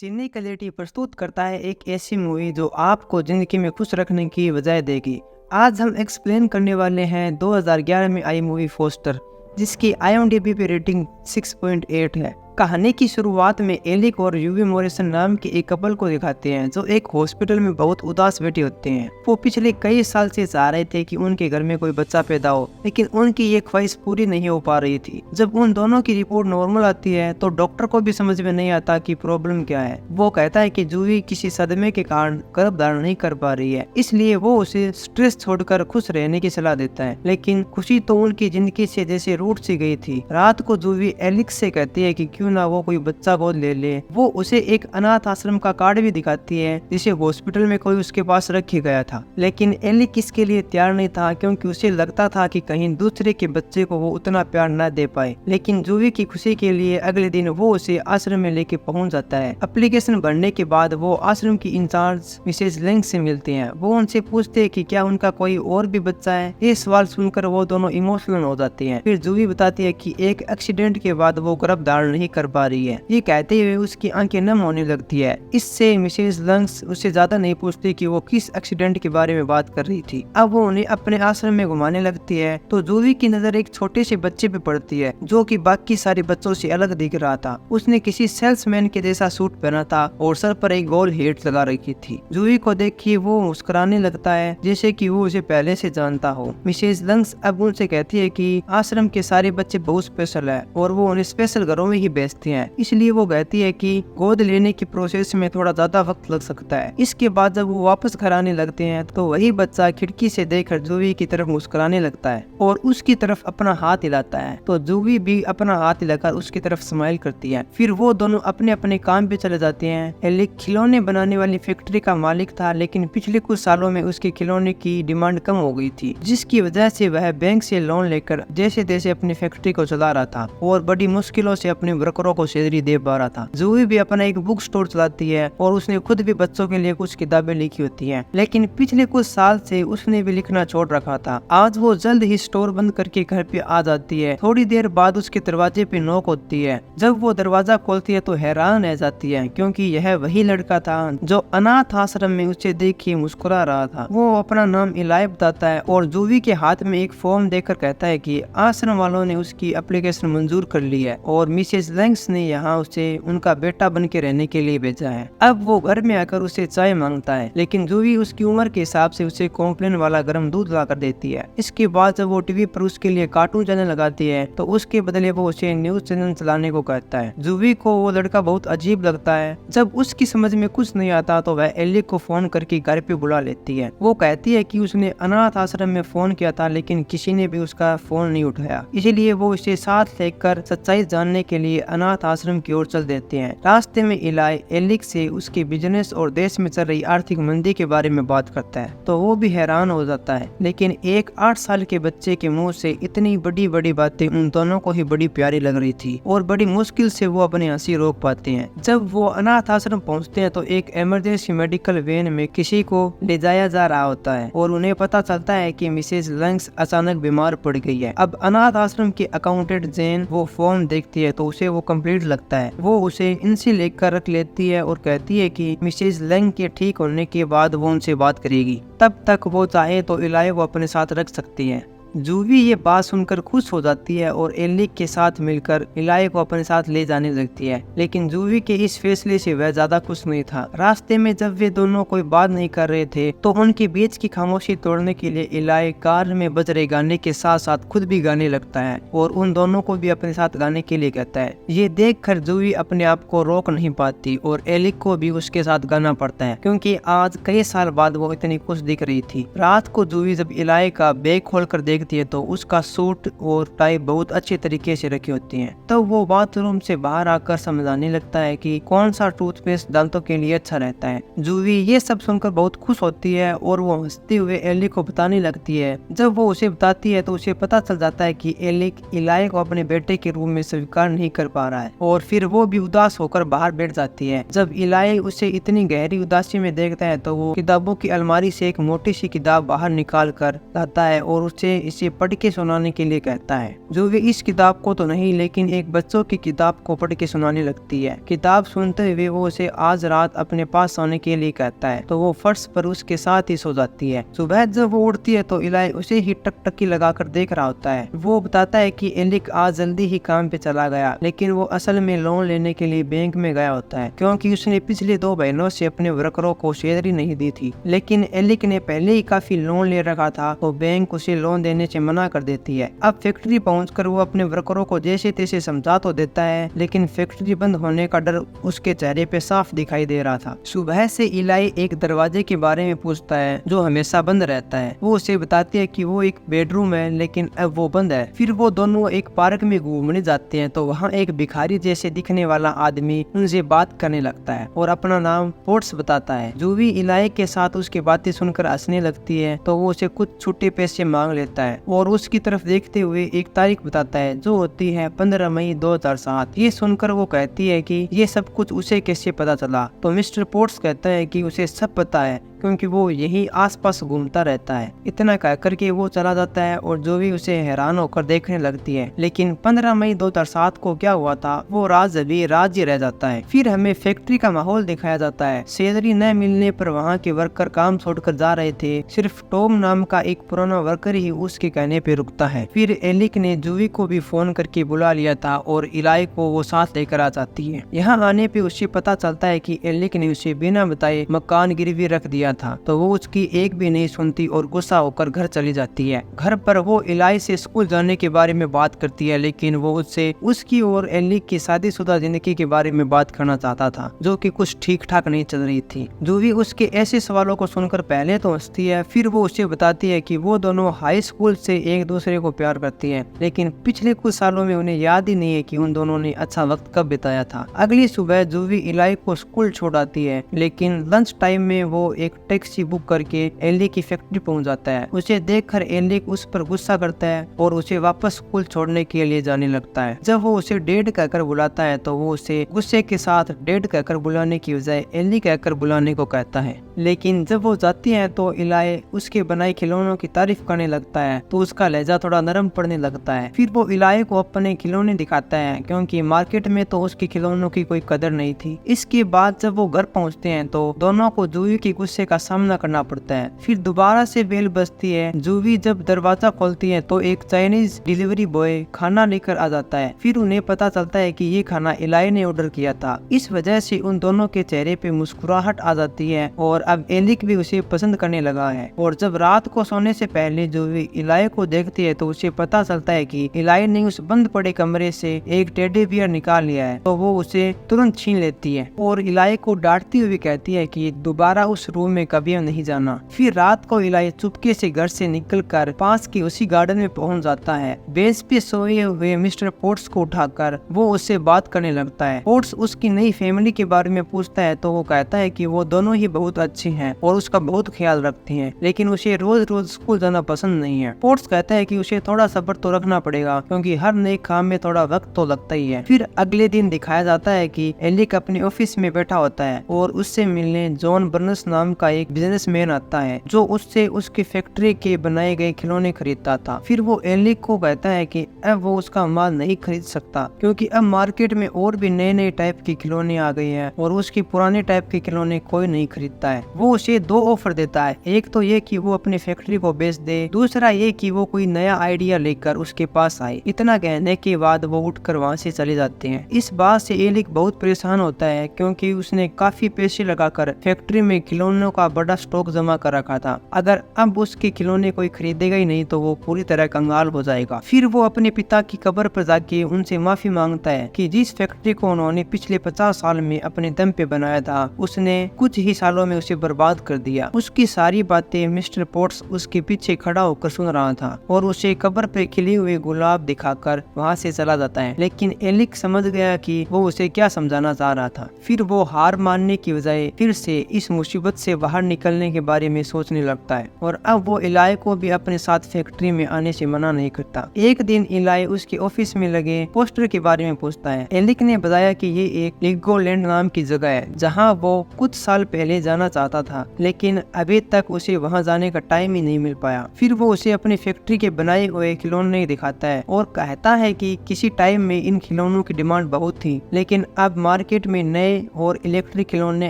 सिने clarity प्रस्तुत करता है एक ऐसी मूवी जो आपको जिंदगी में खुश रखने की बजाय देगी। आज हम एक्सप्लेन करने वाले हैं 2011 में आई मूवी फोस्टर, जिसकी IMDb पे रेटिंग 6.8 है। कहानी की शुरुआत में एलिक और यूवी मॉरिसन नाम के एक कपल को दिखाते हैं जो एक हॉस्पिटल में बहुत उदास बैठे होते हैं। वो पिछले कई साल से चाह रहे थे कि उनके घर में कोई बच्चा पैदा हो, लेकिन उनकी ये ख्वाहिश पूरी नहीं हो पा रही थी। जब उन दोनों की रिपोर्ट नॉर्मल आती है तो डॉक्टर को भी समझ में नहीं आता कि प्रॉब्लम क्या है। वो कहता है कि जूवी किसी सदमे के कारण गर्भधारण नहीं कर पा रही है, इसलिए वो उसे स्ट्रेस छोड़कर खुश रहने की सलाह देता है। लेकिन खुशी तो उनकी जिंदगी से जैसे रूठ सी गई थी। रात को जूवी एलिक्स से कहती है कि क्यों ना वो कोई बच्चा गोद ले ले। वो उसे एक अनाथ आश्रम का कार्ड भी दिखाती है जिसे हॉस्पिटल में कोई उसके पास रख गया था, लेकिन एलिक इसके लिए तैयार नहीं था क्योंकि उसे लगता था कि कहीं दूसरे के बच्चे को वो उतना प्यार न दे पाए। लेकिन जूवी की खुशी के लिए अगले दिन वो उसे आश्रम में लेके पहुंच जाता है। एप्लीकेशन भरने के बाद वो आश्रम की इंचार्ज मिसेज लेंग से मिलते हैं। वो उनसे पूछते हैं कि क्या उनका कोई और भी बच्चा है। ये सवाल सुनकर वो दोनों इमोशनल हो जाते हैं। फिर जूवी बताती है कि एक एक्सीडेंट के बाद वो गर्भधारण नहीं कर पा रही है। ये कहते हुए उसकी आंखें नम होने लगती है। इससे मिसेज लंग्स उससे ज्यादा नहीं पूछती कि वो किस एक्सीडेंट के बारे में बात कर रही थी। अब वो उन्हें अपने आश्रम में घुमाने लगती है तो जूवी की नजर एक छोटे से बच्चे पे पड़ती है जो कि बाकी सारे बच्चों से अलग दिख रहा था। उसने किसी सेल्समैन के जैसा सूट पहना था और सर पर एक गोल हेट लगा रखी थी। जूवी को देख के वो मुस्कुराने लगता है जैसे कि वो उसे पहले से जानता हो। मिसेज लंग्स अब उनसे कहती है कि आश्रम के सारे बच्चे बहुत स्पेशल है और वो उन्हें स्पेशल घरों में ही बेचते हैं, इसलिए वो कहती है कि गोद लेने की प्रोसेस में थोड़ा ज्यादा वक्त लग सकता है। इसके बाद जब वो वापस घर आने लगते हैं तो वही बच्चा खिड़की से देखकर जूवी की तरफ मुस्कुराने लगता है और उसकी तरफ अपना हाथ हिलाता है, तो जूवी भी अपना हाथ हिलाकर उसकी तरफ स्माइल करती है। फिर वो दोनों अपने अपने काम पे चले जाते हैं। एलिक खिलौने बनाने वाली फैक्ट्री का मालिक था, लेकिन पिछले कुछ सालों में उसके खिलौने की डिमांड कम हो गई थी, जिसकी वजह से वह बैंक से लोन लेकर जैसे तैसे अपनी फैक्ट्री को चला रहा था और बड़ी मुश्किलों से अपने वर्करों को सैलरी दे पा रहा था। जूवी भी अपना एक बुक स्टोर चलाती है और उसने खुद भी बच्चों के लिए कुछ किताबें लिखी होती हैं, लेकिन पिछले कुछ साल से उसने भी लिखना छोड़ रखा था। आज वो जल्द ही स्टोर बंद करके घर पे आ जाती है। थोड़ी देर बाद उसके दरवाजे पे नॉक होती है। जब वो दरवाजा खोलती है तो हैरान रह जाती है क्योंकि यह वही लड़का था जो अनाथ आश्रम में उसे देख के मुस्कुरा रहा था। वो अपना नाम इलाई बताता है और जूवी के हाथ में एक फॉर्म देकर कहता है कि आश्रम वालों ने उसकी एप्लीकेशन मंजूर कर ली है और मिसेज लैंग्स ने यहाँ उसे उनका बेटा बन के रहने के लिए भेजा है। अब वो घर में आकर उसे चाय मांगता है, लेकिन जूवी उसकी उम्र के हिसाब से उसे कॉम्प्लेन वाला गर्म दूध ला कर देती है। इसके बाद जब वो टीवी पर उसके लिए कार्टून चैनल लगाती है तो उसके बदले वो उसे न्यूज चैनल चलाने को कहता है। जूवी को वो लड़का बहुत अजीब लगता है। जब उसकी समझ में कुछ नहीं आता तो वह एलिक को फोन करके घर पे बुला लेती है। वो कहती है कि उसने अनाथ आश्रम में फोन किया था, लेकिन किसी ने भी उसका फोन नहीं उठाया, इसलिए वो उसे साथ लेकर सच्चाई जानने के लिए अनाथ आश्रम की ओर चल देते हैं। रास्ते में इलाई एलिक से उसके बिजनेस और देश में चल रही आर्थिक मंदी के बारे में बात करता है तो वो भी हैरान हो जाता है, लेकिन एक 8 साल के बच्चे के मुंह से इतनी बड़ी बड़ी बातें उन दोनों को ही बड़ी प्यारी लग रही थी और बड़ी मुश्किल से वो अपनी हंसी रोक पाते हैं। जब वो अनाथ आश्रम पहुँचते हैं तो एक इमरजेंसी मेडिकल वैन में किसी को ले जाया जा रहा होता है और उन्हें पता चलता है कि मिसेज लंग्स अचानक बीमार पड़ गई है। अब अनाथ आश्रम की अकाउंटेंट जेन वो फॉर्म देखती है तो उसे वो कंप्लीट लगता है। वो उसे इनसे लेकर रख लेती है और कहती है कि मिसेज लैंग के ठीक होने के बाद वो उनसे बात करेगी, तब तक वो चाहे तो इलाई को अपने साथ रख सकती है। जूवी ये बात सुनकर खुश हो जाती है और एलिक के साथ मिलकर इलाई को अपने साथ ले जाने लगती है, लेकिन जूवी के इस फैसले से वह ज्यादा खुश नहीं था। रास्ते में जब वे दोनों कोई बात नहीं कर रहे थे तो उनके बीच की खामोशी तोड़ने के लिए इलाई कार में बज रहे गाने के साथ साथ खुद भी गाने लगता है और उन दोनों को भी अपने साथ गाने के लिए कहता है। ये देखकर जूवी अपने आप को रोक नहीं पाती और एलिक को भी उसके साथ गाना पड़ता है क्योंकि आज कई साल बाद वो इतनी खुश दिख रही थी। रात को जूवी जब इलाई का बैग खोलकर है तो उसका सूट और टाई बहुत अच्छे तरीके से रखी होती हैं। तो वो बाथरूम से बाहर आकर समझाने लगता है कि कौन सा टूथपेस्ट दांतों के लिए अच्छा रहता है। जूवी ये सब सुनकर बहुत खुश होती है और वो हंसते हुए एलिक को बताने लगती है। जब वो उसे बताती है तो उसे पता चल जाता है कि एलिक इलाई को अपने बेटे के रूप में स्वीकार नहीं कर पा रहा है और फिर वो भी उदास होकर बाहर बैठ जाती है। जब इलाई उसे इतनी गहरी उदासी में देखता है तो वो किताबों की अलमारी से एक मोटी सी किताब बाहर निकाल कर लाता है और उसे इसे पढ़ के सुनाने के लिए कहता है। जूवी इस किताब को तो नहीं लेकिन एक बच्चों की किताब को पढ़ के सुनाने लगती है। किताब सुनते हुए वो उसे आज रात अपने पास सोने के लिए कहता है तो वो फर्श पर उसके साथ ही सो जाती है। सुबह जब वो उठती है तो इलाई उसे ही टकटकी लगाकर देख रहा होता है। वो बताता है कि एलिक आज जल्दी ही काम पे चला गया, लेकिन वो असल में लोन लेने के लिए बैंक में गया होता है क्योंकि उसने पिछले 2 महीनों से अपने वर्करों को सैलरी नहीं दी थी। लेकिन एलिक ने पहले ही काफी लोन ले रखा था तो बैंक उसे लोन देने से मना कर देती है। अब फैक्ट्री पहुंचकर वो अपने वर्करों को जैसे तैसे समझा तो देता है, लेकिन फैक्ट्री बंद होने का डर उसके चेहरे पे साफ दिखाई दे रहा था। सुबह से इलाई एक दरवाजे के बारे में पूछता है जो हमेशा बंद रहता है। वो उसे बताती है कि वो एक बेडरूम है लेकिन अब वो बंद है। फिर वो दोनों एक पार्क में घूमने जाते हैं तो वहाँ एक भिखारी जैसे दिखने वाला आदमी उनसे बात करने लगता है और अपना नाम पोर्ट्स बताता है। जूवी इलाई के साथ उसकी बातें सुनकर हंसने लगती है तो वो उसे कुछ छुट्टे पैसे मांग लेता है और उसकी तरफ देखते हुए एक तारीख बताता है जो होती है 15 मई 2007। ये सुनकर वो कहती है कि ये सब कुछ उसे कैसे पता चला। तो मिस्टर पोर्ट्स कहता है कि उसे सब पता है क्योंकि वो यही आसपास घूमता रहता है। इतना कहकर के वो चला जाता है और जूवी उसे हैरान होकर देखने लगती है। लेकिन 15 मई 2007 को क्या हुआ था वो राज अभी राज ही रह जाता है। फिर हमें फैक्ट्री का माहौल दिखाया जाता है। सैलरी न मिलने पर वहाँ के वर्कर काम छोड़कर जा रहे थे। सिर्फ टॉम नाम का एक पुराना वर्कर ही उसके कहने पे रुकता है। फिर एलिक ने जूवी को भी फोन करके बुला लिया था और इलाई को वो साथ लेकर आ जाती है। यहाँ आने पे उसे पता चलता है कि एलिक ने उसे बिना बताए मकान गिरवी रख दिया था, तो वो उसकी एक भी नहीं सुनती और गुस्सा होकर घर चली जाती है। घर पर वो इलाई से स्कूल जाने के बारे में बात करती है, लेकिन वो उससे उसकी और एलिक की शादीशुदा जिंदगी के बारे में बात करना चाहता था जो कि कुछ ठीक ठाक नहीं चल रही थी। जूवी उसके ऐसे सवालों को सुनकर पहले तो हंसती है, फिर वो उसे बताती है कि वो दोनों हाई स्कूल से एक दूसरे को प्यार करती है, लेकिन पिछले कुछ सालों में उन्हें याद ही नहीं है कि उन दोनों ने अच्छा वक्त कब बिताया था। अगली सुबह जूवी इलाई को स्कूल छोड़ आती है, लेकिन लंच टाइम में वो एक टैक्सी बुक करके एलिक की फैक्ट्री पहुंच जाता है। उसे देखकर एलिक उस पर गुस्सा करता है और उसे वापस स्कूल छोड़ने के लिए जाने लगता है। जब वो उसे डैड कहकर बुलाता है तो वो उसे गुस्से के साथ डैड कहकर बुलाने की बजाय एलिक कहकर बुलाने को कहता है। लेकिन जब वो जाती है तो इलाई उसके बनाए खिलौनों की तारीफ करने लगता है तो उसका लहजा थोड़ा नरम पड़ने लगता है। फिर वो इलाई को अपने खिलौने दिखाता है क्योंकि मार्केट में तो उसके खिलौनों की कोई कदर नहीं थी। इसके बाद जब वो घर पहुंचते हैं तो दोनों को जूवी के गुस्से का सामना करना पड़ता है। फिर दोबारा से बेल बजती है। जूवी जब दरवाजा खोलती है तो एक चाइनीज डिलीवरी बॉय खाना लेकर आ जाता है। फिर उन्हें पता चलता है कि ये खाना इलाई ने ऑर्डर किया था। इस वजह से उन दोनों के चेहरे पे मुस्कुराहट आ जाती है और अब एलिक भी उसे पसंद करने लगा है। और जब रात को सोने से पहले जूवी इलाई को देखती है तो उसे पता चलता है कि इलाई ने उस बंद पड़े कमरे से एक टेडी बियर निकाल लिया है, तो वो उसे तुरंत छीन लेती है और इलाई को डांटती हुई कहती है कि दोबारा उस रूम में कभी नहीं जाना। फिर रात को इलाई चुपके से घर से निकलकर पास के उसी गार्डन में पहुंच जाता है। बेंच पे सोए हुए मिस्टर पोर्ट्स को उठाकर वो उससे बात करने लगता है। पोर्ट्स उसकी नई फैमिली के बारे में पूछता है तो वो कहता है कि वो दोनों ही बहुत अच्छे हैं और उसका बहुत ख्याल रखते हैं, लेकिन उसे रोज रोज स्कूल जाना पसंद नहीं है। पोर्ट्स कहता है कि उसे थोड़ा सब्र तो रखना पड़ेगा क्योंकि हर नए काम में थोड़ा वक्त तो लगता ही है। फिर अगले दिन दिखाया जाता है कि एलिक अपने ऑफिस में बैठा होता है और उससे मिलने जॉन बर्नस नाम का एक बिजनेसमैन आता है जो उससे उसकी फैक्ट्री के बनाए गए खिलौने खरीदता था। फिर वो एलिक को कहता है कि अब वो उसका माल नहीं खरीद सकता क्योंकि अब मार्केट में और भी नए नए टाइप के खिलौने आ गए हैं और उसकी पुराने टाइप के खिलौने कोई नहीं खरीदता है। वो उसे 2 ऑफर देता है, एक तो ये कि वो अपनी फैक्ट्री को बेच दे, दूसरा ये कि वो कोई नया आइडिया लेकर उसके पास आए। इतना कहने के बाद वो उठकर वहाँ से चले जाते हैं। इस बात से एलिक बहुत परेशान होता है क्योंकि उसने काफी पैसे लगाकर फैक्ट्री में खिलौनों का बड़ा स्टॉक जमा कर रखा था। अगर अब उसके खिलौने कोई खरीदेगा ही नहीं तो वो पूरी तरह कंगाल हो जाएगा। फिर वो अपने पिता की कब्र पर जाके उनसे माफी मांगता है कि जिस फैक्ट्री को उन्होंने पिछले 50 साल में अपने दम पे बनाया था उसने कुछ ही सालों में उसे बर्बाद कर दिया। उसकी सारी बातें मिस्टर पोर्ट्स उसके पीछे खड़ा होकर सुन रहा था और उसे कब्र पे खिले हुए गुलाब दिखाकर वहाँ से चला जाता है। लेकिन एलिक समझ गया कि वो उसे क्या समझाना चाह रहा था। फिर वो हार मानने की बजाय फिर से इस मुसीबत से बाहर निकलने के बारे में सोचने लगता है और अब वो इलाई को भी अपने साथ फैक्ट्री में आने से मना नहीं करता। एक दिन इलाई उसके ऑफिस में लगे पोस्टर के बारे में पूछता है। एलिक ने बताया कि ये एक लेगोलैंड नाम की जगह है जहाँ वो कुछ साल पहले जाना चाहता चाहता था, लेकिन अभी तक उसे वहां जाने का टाइम ही नहीं मिल पाया। फिर वो उसे अपनी फैक्ट्री के बनाए हुए खिलौने दिखाता है और कहता है कि किसी टाइम में इन खिलौनों की डिमांड बहुत थी, लेकिन अब मार्केट में नए और इलेक्ट्रिक खिलौने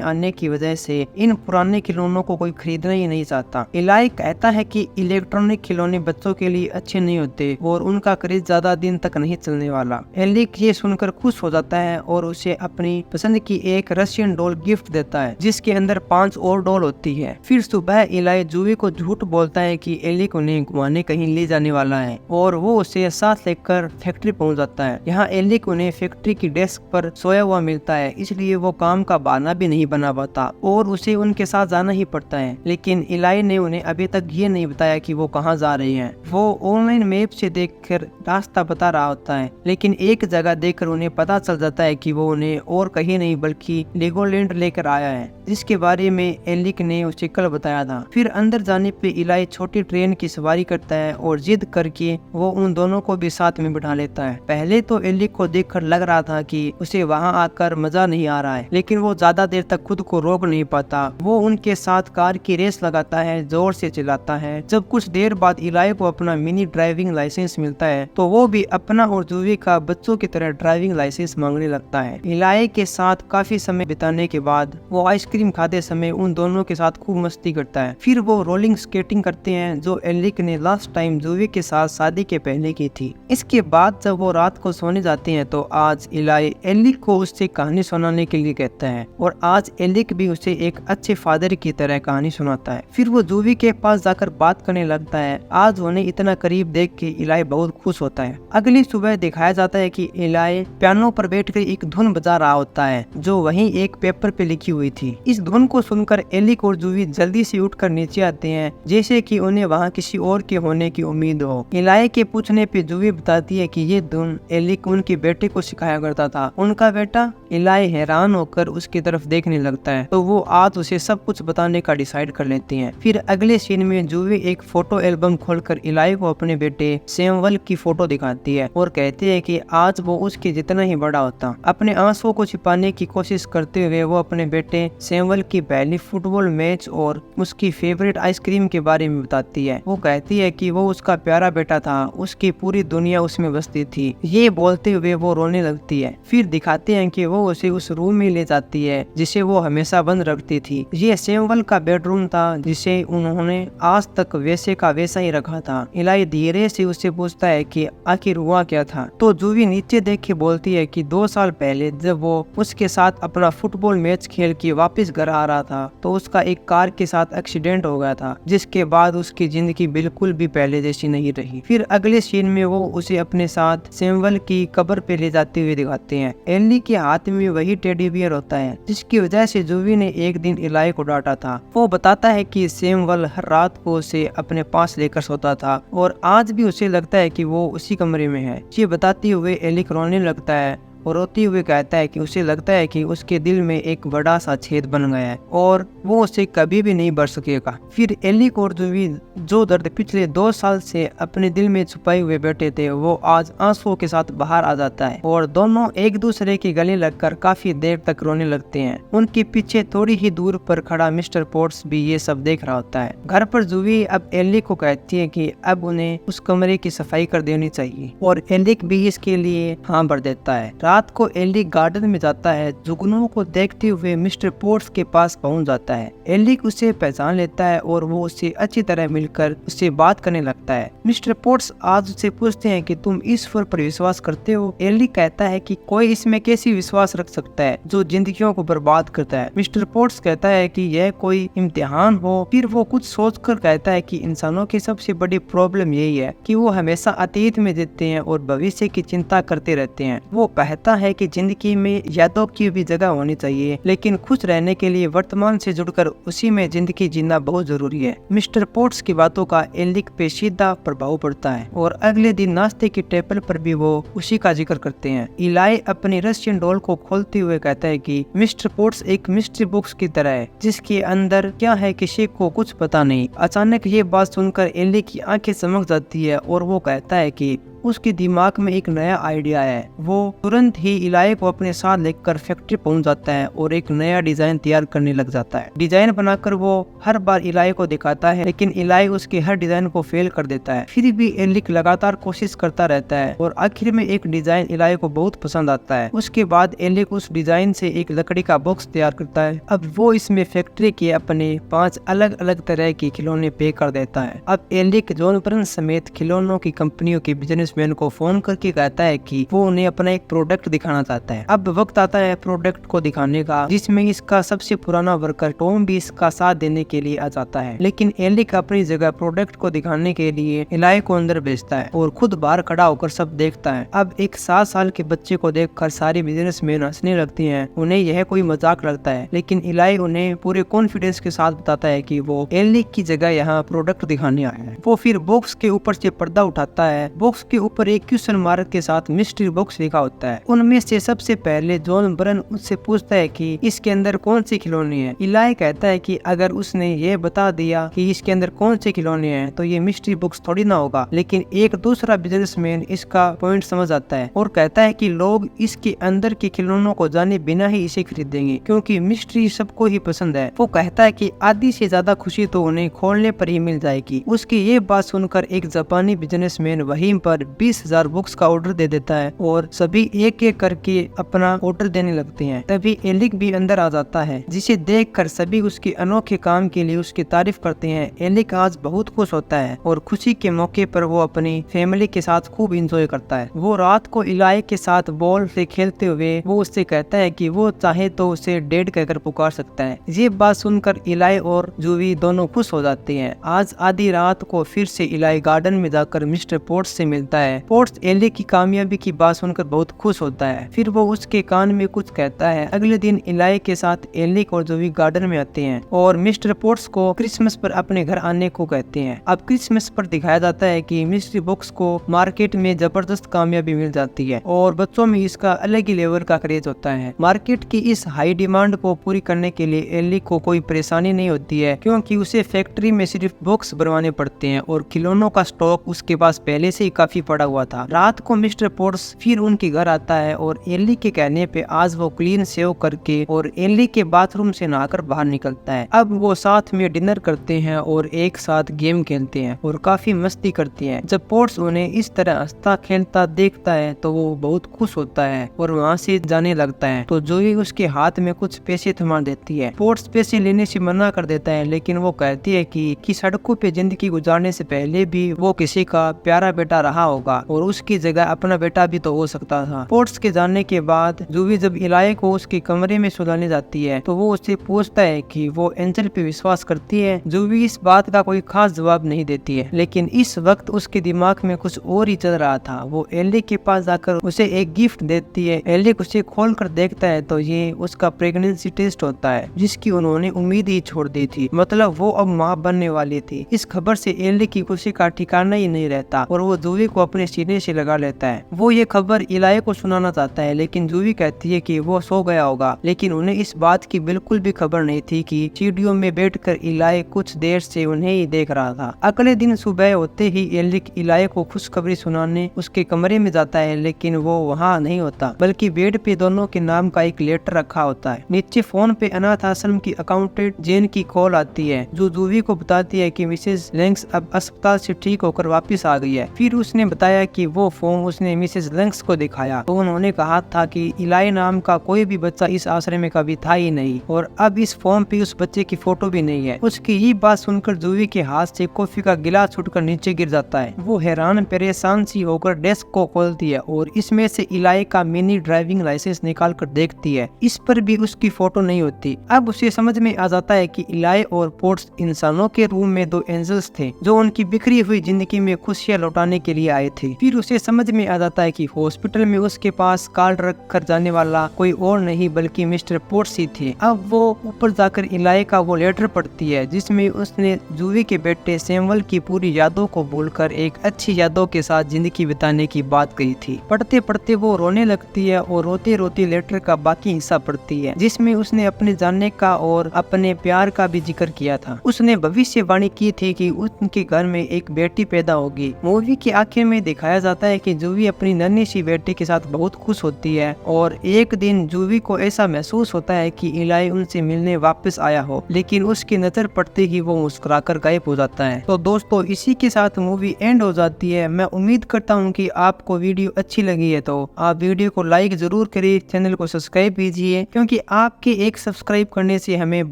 आने की वजह से इन पुराने खिलौनों को कोई खरीदना ही नहीं चाहता। इलाई कहता है कि इलेक्ट्रॉनिक खिलौने बच्चों के लिए अच्छे नहीं होते और उनका क्रेज ज्यादा दिन तक नहीं चलने वाला। एलिक ये सुनकर खुश हो जाता है और उसे अपनी पसंद की एक रशियन डॉल गिफ्ट देता है, जिसके अंदर 5 और डॉल होती है। फिर सुबह इलाई जूवी को झूठ बोलता है कि एलिक उन्हें घुमाने कहीं ले जाने वाला है और वो उसे साथ लेकर फैक्ट्री पहुंच जाता है। यहाँ एलिक उन्हें फैक्ट्री की डेस्क पर सोया हुआ मिलता है, इसलिए वो काम का बहाना भी नहीं बना पाता और उसे उनके साथ जाना ही पड़ता है। लेकिन इलाई ने उन्हें अभी तक ये नहीं बताया कि वो कहाँ जा रहे हैं। वो ऑनलाइन मैप से देखकर रास्ता बता रहा होता है, लेकिन एक जगह देखकर उन्हें पता चल जाता है कि वो उन्हें और कहीं नहीं बल्कि लेगोलैंड लेकर आया है, जिसके बारे में एलिक ने उसे कल बताया था। फिर अंदर जाने पे इलाई छोटी ट्रेन की सवारी करता है और जिद करके वो उन दोनों को भी साथ में बिठा लेता है। पहले तो एलिक को देखकर लग रहा था कि उसे वहां आकर मजा नहीं आ रहा है, लेकिन वो ज्यादा देर तक खुद को रोक नहीं पाता। वो उनके साथ कार की रेस लगाता है, जोर से चिल्लाता है। जब कुछ देर बाद इलाई को अपना मिनी ड्राइविंग लाइसेंस मिलता है तो वो भी अपना और जूवी का बच्चों की तरह ड्राइविंग लाइसेंस मांगने लगता है। इलाई के साथ काफी समय बिताने के बाद वो आइसक्रीम खाते समय उन दोनों के साथ खूब मस्ती करता है। फिर वो रोलिंग स्केटिंग करते हैं, जो एलिक ने लास्ट टाइम जूवी के साथ शादी के पहले की थी। इसके बाद जब वो रात को सोने जाते हैं तो आज इलाई एलिक को उससे कहानी सुनाने के लिए कहता है और आज एलिक भी उसे एक अच्छे फादर की तरह कहानी सुनाता है। फिर वो जूवी के पास जाकर बात करने लगता है। आज उन्हें इतना करीब देख के इलाई बहुत खुश होता है। अगली सुबह दिखाया जाता है कि इलाई पियानो पर बैठकर एक धुन बजा रहा होता है जो वहीं एक पेपर पे लिखी हुई थी। इस धुन को सुनकर एलिक और जूवी जल्दी से उठकर नीचे आते हैं, जैसे कि उन्हें वहाँ किसी और के होने की उम्मीद हो। इलाई के पूछने पे जूवी बताती है कि ये धुन एलिक उनके बेटे को सिखाया करता था। उनका बेटा? इलाई हैरान होकर उसकी तरफ देखने लगता है तो वो आज उसे सब कुछ बताने का डिसाइड कर लेती हैं। फिर अगले सीन में जूवी एक फोटो एल्बम खोलकर इलाई को अपने बेटे सैमुअल की फोटो दिखाती है और कहती है कि आज वो उसके जितना ही बड़ा होता। अपने आंसुओं को छिपाने की कोशिश करते हुए वो अपने बेटे सैमुअल की पहली फुटबॉल मैच और उसकी फेवरेट आइसक्रीम के बारे में बताती है। वो कहती है कि वो उसका प्यारा बेटा था, उसकी पूरी दुनिया उसमें बसती थी। ये बोलते हुए वो रोने लगती है। फिर दिखाते हैं कि वो उसे उस रूम में ले जाती है जिसे वो हमेशा बंद रखती थी। ये सैमुअल का बेडरूम था जिसे उन्होंने आज तक वैसे का वैसा ही रखा था। इलाई धीरे से उससे पूछता है कि आखिर हुआ क्या था, तो जूवी नीचे देख के बोलती है कि 2 साल पहले जब वो उसके साथ अपना फुटबॉल मैच खेल के वापस घर आ रहा था तो उसका एक कार के साथ एक्सीडेंट हो गया था, जिसके बाद उसकी जिंदगी बिल्कुल भी पहले जैसी नहीं रही। फिर अगले सीन में वो उसे अपने साथ सैमुअल की कब्र पे ले जाते हुए दिखाते हैं। एली के हाथ में वही टेडी बियर होता है जिसकी वजह से जूवी ने एक दिन इलाई को डांटा था। वो बताता है कि सैमुअल हर रात को उसे अपने पास लेकर सोता था और आज भी उसे लगता है कि वो उसी कमरे में है। ये बताते हुए एलिक रोने लगता है और रोते हुए कहता है कि उसे लगता है कि उसके दिल में एक बड़ा सा छेद बन गया है और वो उसे कभी भी नहीं भर सकेगा। फिर एलिक और जूवी जो दर्द पिछले 2 साल से अपने दिल में छुपाए हुए बैठे थे वो आज आंसुओं के साथ बाहर आ जाता है और दोनों एक दूसरे के गले लगकर काफी देर तक रोने लगते हैं। उनके पीछे थोड़ी ही दूर पर खड़ा मिस्टर पोर्ट्स भी ये सब देख रहा होता है। घर पर जूवी अब एलिक को कहती है कि अब उन्हें उस कमरे की सफाई कर देनी चाहिए और एलिक भी इसके लिए हाँ भर देता है। रात को एलिक गार्डन में जाता है। जुगनुओं को देखते हुए मिस्टर पोर्ट्स के पास पहुंच जाता है। एलिक उसे पहचान लेता है और वो उससे अच्छी तरह मिलकर उससे बात करने लगता है। मिस्टर पोर्ट्स आज उससे पूछते हैं कि तुम ईश्वर पर विश्वास करते हो? एलिक कहता है कि कोई इसमें कैसी विश्वास रख सकता है जो जिंदगियों को बर्बाद करता है। मिस्टर पोर्ट्स कहता है कि यह कोई इम्तिहान हो। फिर वो कुछ सोचकर कहता है कि इंसानों की सबसे बड़ी प्रॉब्लम यही है कि वो हमेशा अतीत में जीते हैं और भविष्य की चिंता करते रहते हैं। वो कहता है कि जिंदगी में यादों की भी जगह होनी चाहिए, लेकिन खुश रहने के लिए वर्तमान से जुड़कर उसी में जिंदगी जीना बहुत जरूरी है। मिस्टर पोर्ट्स की बातों का एलिक पे सीधा प्रभाव पड़ता है और अगले दिन नाश्ते की टेबल पर भी वो उसी का जिक्र करते हैं। इलाई अपनी रशियन डॉल को खोलते हुए कहता है कि मिस्टर पोर्ट्स एक मिस्ट्री बुक्स की तरह है जिसके अंदर क्या है किसी को कुछ पता नहीं। अचानक ये बात सुनकर एलिक की आंखें चमक जाती है और वो कहता है कि उसके दिमाग में एक नया आइडिया है। वो तुरंत ही इलाई को अपने साथ लेकर फैक्ट्री पहुंच जाता है और एक नया डिजाइन तैयार करने लग जाता है। डिजाइन बनाकर वो हर बार इलाई को दिखाता है, लेकिन इलाई उसके हर डिजाइन को फेल कर देता है। फिर भी एलिक लगातार कोशिश करता रहता है और आखिर में एक डिजाइन इलाई को बहुत पसंद आता है। उसके बाद एलिक उस डिजाइन से एक लकड़ी का बॉक्स तैयार करता है। अब वो इसमें फैक्ट्री के अपने 5 अलग अलग तरह के खिलौने पैक कर देता है। अब एलिक जॉन बर्न समेत खिलौनों की कंपनियों के बिजनेसमैन को फोन करके कहता है कि वो उन्हें अपना एक प्रोडक्ट दिखाना चाहता है। अब वक्त आता है प्रोडक्ट को दिखाने का, जिसमें इसका सबसे पुराना वर्कर टॉम भी इसका साथ देने के लिए आ जाता है। लेकिन एलिक अपनी जगह प्रोडक्ट को दिखाने के लिए इलाई को अंदर भेजता है और खुद बाहर खड़ा होकर सब देखता है। अब एक 7 साल के बच्चे को देखकर सारे बिजनेसमैन हंसने लगती हैं। उन्हें यह कोई मजाक लगता है, लेकिन इलाई उन्हें पूरे कॉन्फिडेंस के साथ बताता है कि वो एलिक की जगह यहाँ प्रोडक्ट दिखाने आया है। वो फिर बॉक्स के ऊपर से पर्दा उठाता है। बॉक्स के ऊपर एक क्वेश्चन मार्क के साथ मिस्ट्री बॉक्स लिखा होता है। उनमें से सबसे पहले जॉन बर्न उससे पूछता है कि इसके अंदर कौन सी खिलौने हैं। इलाई कहता है कि अगर उसने ये बता दिया कि इसके अंदर कौन से खिलौने हैं तो ये मिस्ट्री बॉक्स थोड़ी ना होगा। लेकिन एक दूसरा बिजनेसमैन इसका पॉइंट समझ आता है और कहता है कि लोग इसके अंदर के खिलौनों को जाने बिना ही इसे खरीदेंगे, क्योंकि मिस्ट्री सबको ही पसंद है। वो कहता है कि आधी से ज्यादा खुशी तो उन्हें खोलने पर ही मिल जाएगी। उसकी ये बात सुनकर एक जापानी बिजनेसमैन वहीं पर 20,000 बुक्स का ऑर्डर दे देता है और सभी एक एक करके अपना ऑर्डर देने लगते हैं। तभी एलिक भी अंदर आ जाता है, जिसे देखकर सभी उसके अनोखे काम के लिए उसकी तारीफ करते हैं। एलिक आज बहुत खुश होता है और खुशी के मौके पर वो अपनी फैमिली के साथ खूब एंजॉय करता है। वो रात को इलाई के साथ बॉल से खेलते हुए वो उससे कहता है कि वो चाहे तो उसे डैड कहकर पुकार सकता है। ये बात सुनकर इलाई और जूवी दोनों खुश हो जाते हैं। आज आधी रात को फिर से इलाई गार्डन में जाकर मिस्टर पोर्ट्स से मिलता है। पोर्ट्स एलिक की कामयाबी की बात सुनकर बहुत खुश होता है। फिर वो उसके कान में कुछ कहता है। अगले दिन इलाई के साथ एलिक और जूवी गार्डन में आते हैं और मिस्टर पोर्ट्स को क्रिसमस पर अपने घर आने को कहते हैं। अब क्रिसमस पर दिखाया जाता है कि मिस्ट्री बॉक्स को मार्केट में जबरदस्त कामयाबी मिल जाती है और बच्चों में इसका अलग ही लेवल का क्रेज होता है। मार्केट की इस हाई डिमांड को पूरी करने के लिए एलिक को कोई परेशानी नहीं होती है, क्योंकि उसे फैक्ट्री में सिर्फ बॉक्स बनवाने पड़ते हैं और खिलौनों का स्टॉक उसके पास पहले से ही काफी पड़ा हुआ था। रात को मिस्टर पोर्ट्स फिर उनके घर आता है और एलिक के कहने पे आज वो क्लीन सेव करके और एलिक के बाथरूम से नहाकर बाहर निकलता है। अब वो साथ में डिनर करते हैं और एक साथ गेम खेलते हैं और काफी मस्ती करते हैं। जब पोर्ट्स उन्हें इस तरह हंसता खेलता देखता है तो वो बहुत खुश होता है और वहाँ से जाने लगता है। तो जूही उसके हाथ में कुछ पैसे थमा देती है। पोर्ट्स पैसे लेने से मना कर देता है, लेकिन वो कहती है कि सड़कों पे जिंदगी गुजारने से पहले भी वो किसी का प्यारा बेटा रहा होगा और उसकी जगह अपना बेटा भी तो हो सकता था। पोर्ट्स के जाने के बाद जूही जब इलाई को उसके कमरे में सुलाने जाती है तो वो उससे पूछता है कि वो एंजल पे विश्वास करती है। जूही इस बात का कोई खास जवाब नहीं देती है, लेकिन इस वक्त उसके दिमाग में कुछ और ही चल रहा था। वो एलिक के पास जाकर उसे एक गिफ्ट देती है। एलिक उसे खोल कर देखता है तो ये उसका प्रेगनेंसी टेस्ट होता है, जिसकी उन्होंने उम्मीद ही छोड़ दी थी। मतलब वो अब माँ बनने वाली थी। इस खबर से एलिक की खुशी का ठिकाना ही नहीं रहता और वो जूही को अपने सीने से लगा लेता है। वो ये खबर इलाई को सुनाना चाहता है, लेकिन जूही कहती है कि वो सो गया होगा। लेकिन उन्हें इस बात की बिल्कुल भी खबर नहीं थी कि सीढ़ियों में बैठकर इलाई कुछ देर से उन्हें ही देख रहा था। अगले दिन सुबह होते ही एलिक इलाई को खुशखबरी सुनाने उसके कमरे में जाता है, लेकिन वो वहाँ नहीं होता, बल्कि बेड पे दोनों के नाम का एक लेटर रखा होता है। नीचे फोन पे अनाथ आश्रम की अकाउंटेंट जेन की कॉल आती है, जो जूही को बताती है कि मिसेस लैंग्स अब अस्पताल से ठीक होकर वापस आ गई है। फिर उसने बताया कि वो फॉर्म उसने मिसेस लैंग्स को दिखाया तो उन्होंने कहा था कि इलाई नाम का कोई भी बच्चा इस आश्रम में कभी था ही नहीं और अब इस फॉर्म पे उस बच्चे की फोटो भी नहीं है। उसकी ये बात सुनकर जूही के हाथ से कॉफी का गिलास छूटकर नीचे गिर जाता है। वो हैरान परेशान सी होकर डेस्क को खोलती है और इसमें से इलाई का मिनी ड्राइविंग लाइसेंस निकाल कर देखती है। इस पर भी उसकी फोटो नहीं होती। अब उसे समझ में आ जाता है कि इलाई और पोर्ट्स इंसानों के रूम में 2 एंजल्स थे, जो उनकी बिखरी हुई जिंदगी में खुशियां लौटाने के लिए आए थे। फिर उसे समझ में आ जाता है कि हॉस्पिटल में उसके पास कार्ड रख कर जाने वाला कोई और नहीं बल्कि मिस्टर पोर्ट्स ही थे। अब वो ऊपर जाकर इलाई का वो लेटर पढ़ती है, जिसमें उसने जूही के बेटे सैमुअल की पूरी यादों को भूलकर एक अच्छी यादों के साथ जिंदगी बिताने की बात कही थी। पढ़ते पढ़ते वो रोने लगती है और रोते रोते लेटर का बाकी हिस्सा पढ़ती है, जिसमें उसने अपने जानने का और अपने प्यार का भी जिक्र किया था। उसने भविष्यवाणी की थी कि उनके घर में एक बेटी पैदा होगी। मूवी के आखिर में दिखाया जाता है कि जूवी अपनी नन्ही सी बेटी के साथ बहुत खुश होती है और एक दिन जूवी को ऐसा महसूस होता है कि इलाई उनसे मिलने वापस आया हो, लेकिन उसकी नजर पड़ते ही वो मुस्कुराकर गायब हो जाता है। तो दोस्तों इसी के साथ मूवी एंड हो जाती है। मैं उम्मीद करता हूँ कि आपको वीडियो अच्छी लगी है, तो आप वीडियो को लाइक जरूर करिए, चैनल को सब्सक्राइब कीजिए, क्योंकि आपके एक सब्सक्राइब करने से हमें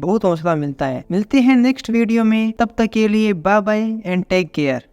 बहुत हौसला मिलता है। मिलते हैं नेक्स्ट वीडियो में, तब तक के लिए bye bye and take care.